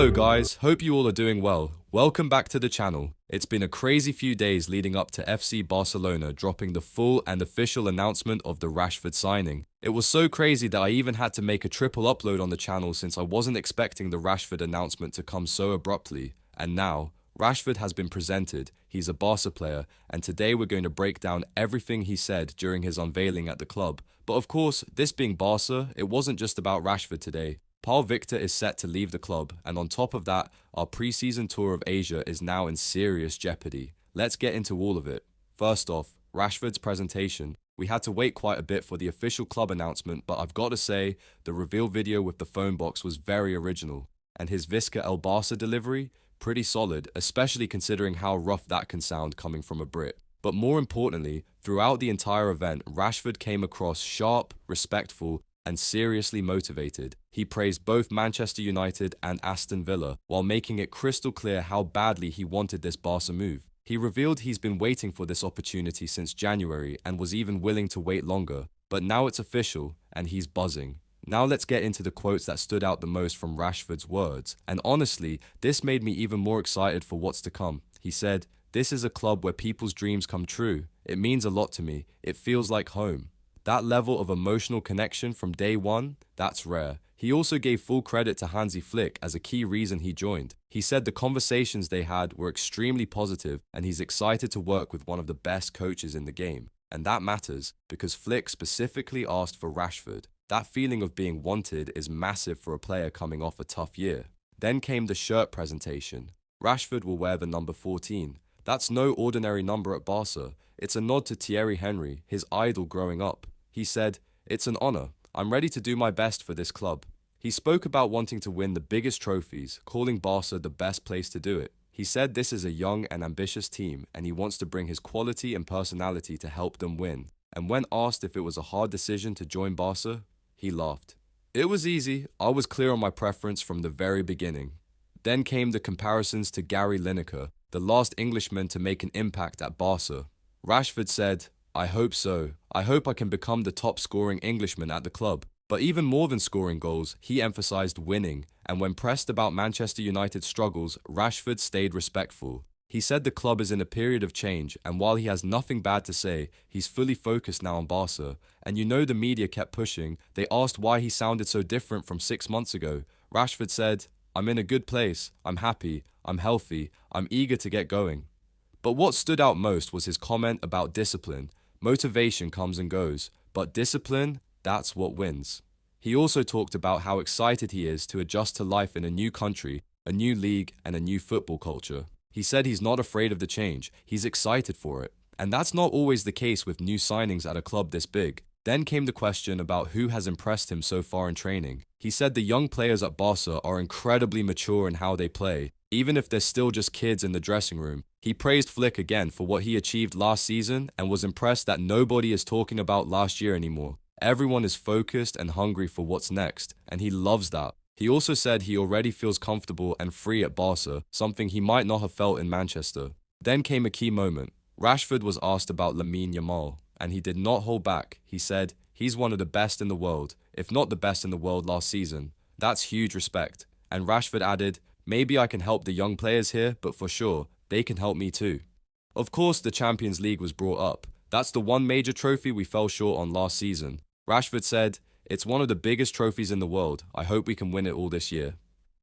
Hello guys, hope you all are doing well. Welcome back to the channel. It's been a crazy few days leading up to FC Barcelona dropping the full and official announcement of the Rashford signing. It was so crazy that I even had to make a triple upload on the channel since I wasn't expecting the Rashford announcement to come so abruptly. And now, Rashford has been presented, he's a Barca player, and today we're going to break down everything he said during his unveiling at the club. But of course, this being Barca, it wasn't just about Rashford today. Pau Victor is set to leave the club, and on top of that, our preseason tour of Asia is now in serious jeopardy. Let's get into all of it. First off, Rashford's presentation. We had to wait quite a bit for the official club announcement, but I've got to say, the reveal video with the phone box was very original. And his Visca El Barça delivery? Pretty solid, especially considering how rough that can sound coming from a Brit. But more importantly, throughout the entire event, Rashford came across sharp, respectful, and seriously motivated. He praised both Manchester United and Aston Villa, while making it crystal clear how badly he wanted this Barca move. He revealed he's been waiting for this opportunity since January and was even willing to wait longer, but now it's official and he's buzzing. Now let's get into the quotes that stood out the most from Rashford's words, and honestly, this made me even more excited for what's to come. He said, "This is a club where people's dreams come true. It means a lot to me. It feels like home." That level of emotional connection from day one, that's rare. He also gave full credit to Hansi Flick as a key reason he joined. He said the conversations they had were extremely positive and he's excited to work with one of the best coaches in the game. And that matters because Flick specifically asked for Rashford. That feeling of being wanted is massive for a player coming off a tough year. Then came the shirt presentation. Rashford will wear the number 14. That's no ordinary number at Barca. It's a nod to Thierry Henry, his idol growing up. He said, "It's an honor. I'm ready to do my best for this club." He spoke about wanting to win the biggest trophies, calling Barca the best place to do it. He said this is a young and ambitious team and he wants to bring his quality and personality to help them win. And when asked if it was a hard decision to join Barca, he laughed. "It was easy. I was clear on my preference from the very beginning." Then came the comparisons to Gary Lineker, the last Englishman to make an impact at Barca. Rashford said, "I hope so. I hope I can become the top scoring Englishman at the club." But even more than scoring goals, he emphasized winning, and when pressed about Manchester United's struggles, Rashford stayed respectful. He said the club is in a period of change, and while he has nothing bad to say, he's fully focused now on Barca. And you know the media kept pushing. They asked why he sounded so different from 6 months ago. Rashford said, "I'm in a good place. I'm happy. I'm healthy. I'm eager to get going." But what stood out most was his comment about discipline. Motivation comes and goes, but discipline, that's what wins. He also talked about how excited he is to adjust to life in a new country, a new league, and a new football culture. He said he's not afraid of the change, he's excited for it. And that's not always the case with new signings at a club this big. Then came the question about who has impressed him so far in training. He said the young players at Barca are incredibly mature in how they play, even if they're still just kids in the dressing room. He praised Flick again for what he achieved last season and was impressed that nobody is talking about last year anymore. Everyone is focused and hungry for what's next, and he loves that. He also said he already feels comfortable and free at Barca, something he might not have felt in Manchester. Then came a key moment. Rashford was asked about Lamine Yamal, and he did not hold back. He said, "He's one of the best in the world, if not the best in the world last season." That's huge respect. And Rashford added, "Maybe I can help the young players here, but for sure, they can help me too." Of course, the Champions League was brought up. That's the one major trophy we fell short on last season. Rashford said, "It's one of the biggest trophies in the world. I hope we can win it all this year."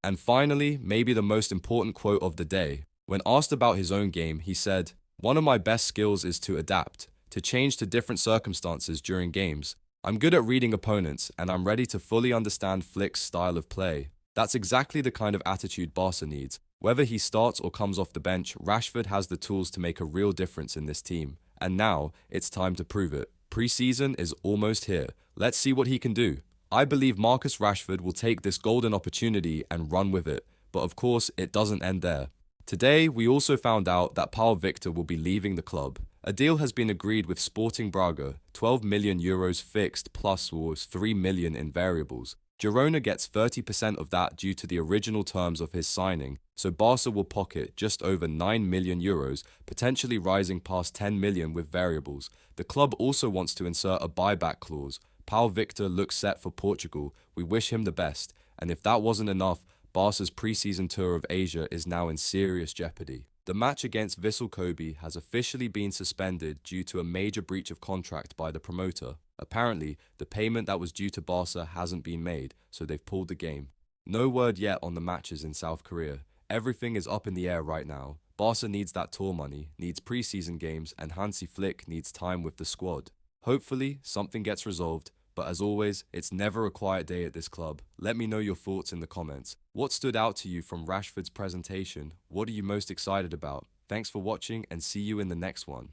And finally, maybe the most important quote of the day. When asked about his own game, he said, "One of my best skills is to adapt, to change to different circumstances during games. I'm good at reading opponents, and I'm ready to fully understand Flick's style of play." That's exactly the kind of attitude Barca needs. Whether he starts or comes off the bench, Rashford has the tools to make a real difference in this team. And now, it's time to prove it. Preseason is almost here. Let's see what he can do. I believe Marcus Rashford will take this golden opportunity and run with it. But of course, it doesn't end there. Today, we also found out that Pau Victor will be leaving the club. A deal has been agreed with Sporting Braga, €12 million fixed plus was 3 million in variables. Girona gets 30% of that due to the original terms of his signing, so Barca will pocket just over €9 million, potentially rising past 10 million with variables. The club also wants to insert a buyback clause. Pau Victor looks set for Portugal. We wish him the best. And if that wasn't enough, Barca's preseason tour of Asia is now in serious jeopardy. The match against Vissel Kobe has officially been suspended due to a major breach of contract by the promoter. Apparently, the payment that was due to Barca hasn't been made, so they've pulled the game. No word yet on the matches in South Korea. Everything is up in the air right now. Barca needs that tour money, needs preseason games, and Hansi Flick needs time with the squad. Hopefully, something gets resolved, but as always, it's never a quiet day at this club. Let me know your thoughts in the comments. What stood out to you from Rashford's presentation? What are you most excited about? Thanks for watching and see you in the next one.